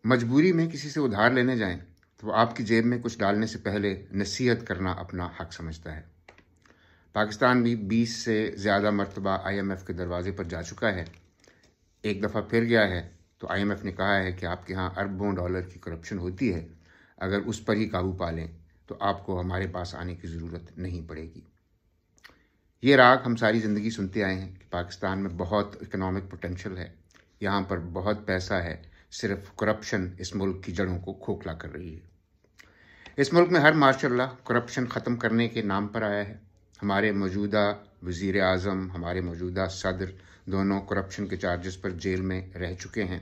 मजबूरी में किसी से उधार लेने जाएं तो वो आपकी जेब में कुछ डालने से पहले नसीहत करना अपना हक समझता है। पाकिस्तान भी 20 से ज़्यादा मरतबा IMF के दरवाजे पर जा चुका है। एक दफ़ा फिर गया है तो IMF ने कहा है कि आपके यहाँ अरबों डॉलर की करप्शन होती है, अगर उस पर ही काबू पा लें तो आपको हमारे पास आने की ज़रूरत नहीं पड़ेगी। ये राग हम सारी ज़िंदगी सुनते आए हैं कि पाकिस्तान में बहुत इकोनॉमिक पोटेंशियल है, यहाँ पर बहुत पैसा है, सिर्फ करप्शन इस मुल्क की जड़ों को खोखला कर रही है। इस मुल्क में हर माशाल्लाह करप्शन ख़त्म करने के नाम पर आया है। हमारे मौजूदा वज़ीर आज़म, हमारे मौजूदा सदर दोनों करप्शन के चार्जेस पर जेल में रह चुके हैं।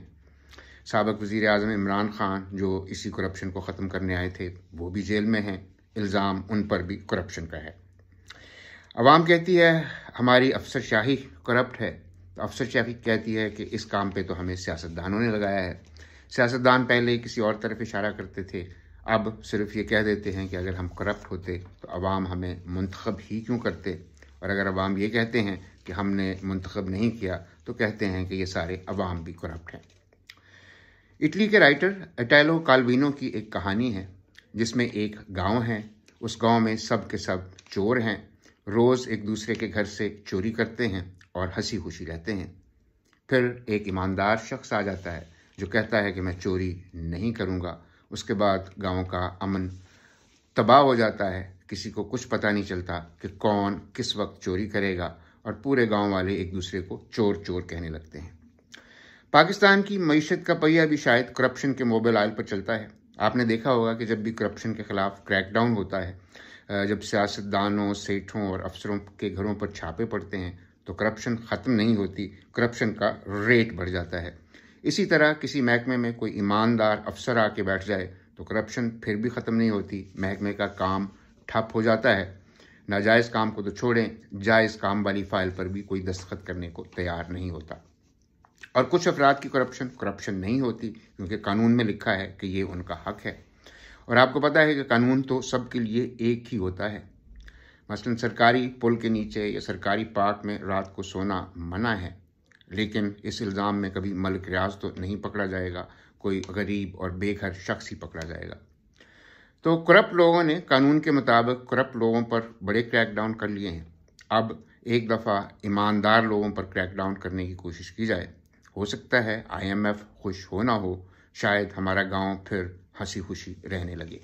साबिक़ वज़ीर आज़म इमरान खान जो इसी करप्शन को ख़त्म करने आए थे वो भी जेल में हैं। इल्ज़ाम उन पर भी करप्शन का है। अवाम कहती है हमारी अफसरशाही करप्ट है, तो अफसरशाही कहती है कि इस काम पे तो हमें सियासतदानों ने लगाया है। सियासतदान पहले किसी और तरफ इशारा करते थे, अब सिर्फ ये कह देते हैं कि अगर हम करप्ट होते तो अवाम हमें मुंतखब ही क्यों करते, और अगर अवाम ये कहते हैं कि हमने मुंतखब नहीं किया तो कहते हैं कि ये सारे अवाम भी करप्ट हैं। इटली के राइटर इटैलो काल्विनो की एक कहानी है जिसमें एक गाँव है, उस गाँव में सब के सब चोर हैं, रोज़ एक दूसरे के घर से चोरी करते हैं और हंसी खुशी रहते हैं। फिर एक ईमानदार शख्स आ जाता है जो कहता है कि मैं चोरी नहीं करूँगा। उसके बाद गांव का अमन तबाह हो जाता है, किसी को कुछ पता नहीं चलता कि कौन किस वक्त चोरी करेगा और पूरे गांव वाले एक दूसरे को चोर चोर कहने लगते हैं। पाकिस्तान की मईशत का पहिया भी शायद करप्शन के मोबाइल आयल पर चलता है। आपने देखा होगा कि जब भी करप्शन के खिलाफ क्रैकडाउन होता है, जब सियासतदानों, सेठों और अफसरों के घरों पर छापे पड़ते हैं तो करप्शन ख़त्म नहीं होती, करप्शन का रेट बढ़ जाता है। इसी तरह किसी महकमे में कोई ईमानदार अफसर आके बैठ जाए तो करप्शन फिर भी ख़त्म नहीं होती, महकमे का काम ठप हो जाता है। नाजायज़ काम को तो छोड़ें, जायज़ काम वाली फ़ाइल पर भी कोई दस्तखत करने को तैयार नहीं होता। और कुछ अफराद की करप्शन नहीं होती क्योंकि कानून में लिखा है कि ये उनका हक है। और आपको पता है कि कानून तो सबके लिए एक ही होता है। मसलन सरकारी पुल के नीचे या सरकारी पार्क में रात को सोना मना है, लेकिन इस इल्ज़ाम में कभी मलिक रियाज तो नहीं पकड़ा जाएगा, कोई गरीब और बेघर शख्स ही पकड़ा जाएगा। तो करप्ट लोगों ने कानून के मुताबिक करप्ट लोगों पर बड़े क्रैकडाउन कर लिए हैं। अब एक दफ़ा ईमानदार लोगों पर क्रैकडाउन करने की कोशिश की जाए। हो सकता है IMF खुश हो ना हो, शायद हमारा गांव फिर हंसी खुशी रहने लगे।